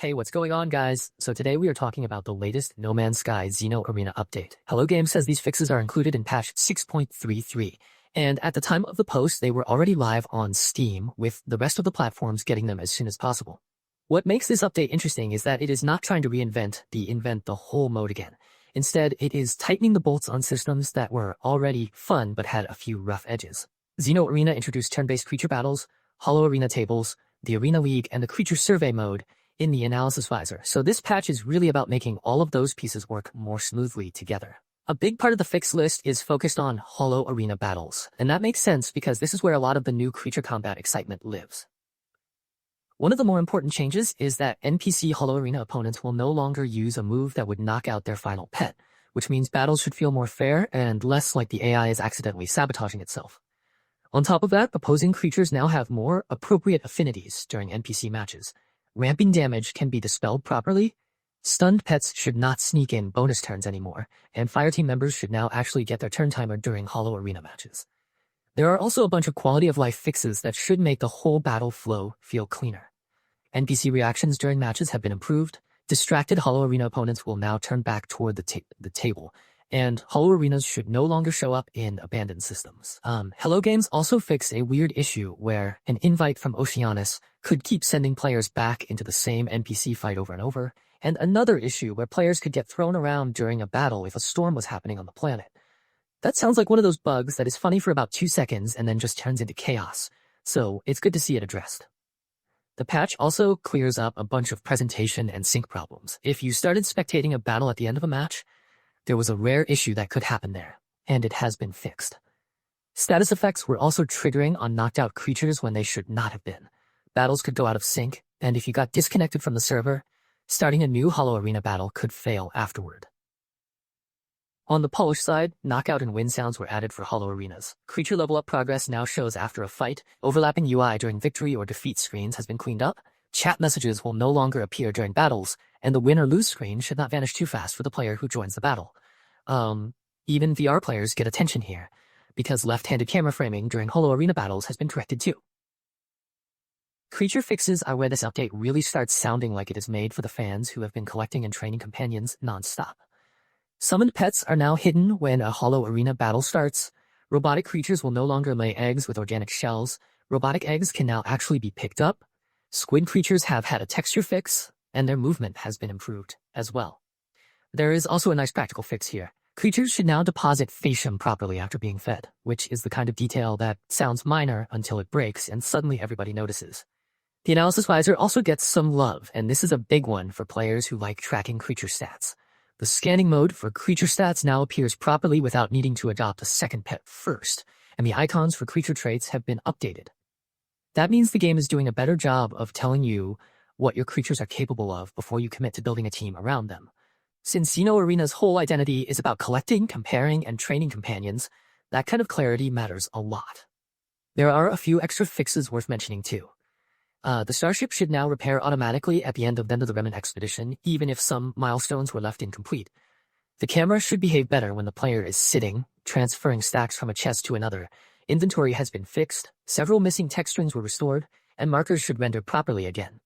Hey, what's going on, guys? So today we are talking about the latest No Man's Sky Holo-Arena update. Hello Games says these fixes are included in patch 6.33, and at the time of the post, they were already live on Steam, with the rest of the platforms getting them as soon as possible. What makes this update interesting is that it is not trying to reinvent the whole mode again. Instead, it is tightening the bolts on systems that were already fun but had a few rough edges. Arena introduced turn-based creature battles, Holo-Arena tables, the Arena League, and the creature survey mode in the Analysis Visor, so this patch is really about making all of those pieces work more smoothly together. A big part of the fix list is focused on Holo-Arena battles, and that makes sense because this is where a lot of the new creature combat excitement lives. One of the more important changes is that NPC Holo-Arena opponents will no longer use a move that would knock out their final pet, which means battles should feel more fair and less like the AI is accidentally sabotaging itself. On top of that, opposing creatures now have more appropriate affinities during NPC matches. Ramping damage can be dispelled properly, stunned pets should not sneak in bonus turns anymore, and fireteam members should now actually get their turn timer during Holo-Arena matches. There are also a bunch of quality of life fixes that should make the whole battle flow feel cleaner. NPC reactions during matches have been improved, distracted Holo-Arena opponents will now turn back toward the table, and Holo-Arenas should no longer show up in abandoned systems. Hello Games also fixed a weird issue where an invite from Oceanus could keep sending players back into the same NPC fight over and over, and another issue where players could get thrown around during a battle if a storm was happening on the planet. That sounds like one of those bugs that is funny for about 2 seconds and then just turns into chaos, so it's good to see it addressed. The patch also clears up a bunch of presentation and sync problems. If you started spectating a battle at the end of a match, there was a rare issue that could happen there, and it has been fixed. Status effects were also triggering on knocked out creatures when they should not have been. Battles could go out of sync, and if you got disconnected from the server, starting a new Holo-Arena battle could fail afterward. On the polish side, knockout and win sounds were added for Holo-Arenas. Creature level up progress now shows after a fight. Overlapping UI during victory or defeat screens has been cleaned up. Chat messages will no longer appear during battles, and the win or lose screen should not vanish too fast for the player who joins the battle. Even VR players get attention here, because left-handed camera framing during Holo-Arena battles has been corrected too. Creature fixes are where this update really starts sounding like it is made for the fans who have been collecting and training companions non-stop. Summoned pets are now hidden when a Holo-Arena battle starts. Robotic creatures will no longer lay eggs with organic shells. Robotic eggs can now actually be picked up. Squid creatures have had a texture fix, and their movement has been improved as well. There is also a nice practical fix here. Creatures should now deposit faecium properly after being fed, which is the kind of detail that sounds minor until it breaks and suddenly everybody notices. The Analysis Visor also gets some love, and this is a big one for players who like tracking creature stats. The scanning mode for creature stats now appears properly without needing to adopt a second pet first, and the icons for creature traits have been updated. That means the game is doing a better job of telling you what your creatures are capable of before you commit to building a team around them. Since Arena's whole identity is about collecting, comparing, and training companions, that kind of clarity matters a lot. There are a few extra fixes worth mentioning too. The starship should now repair automatically at the end of the Remnant expedition, even if some milestones were left incomplete. The camera should behave better when the player is sitting, transferring stacks from a chest to another. Inventory has been fixed, several missing text strings were restored, and markers should render properly again.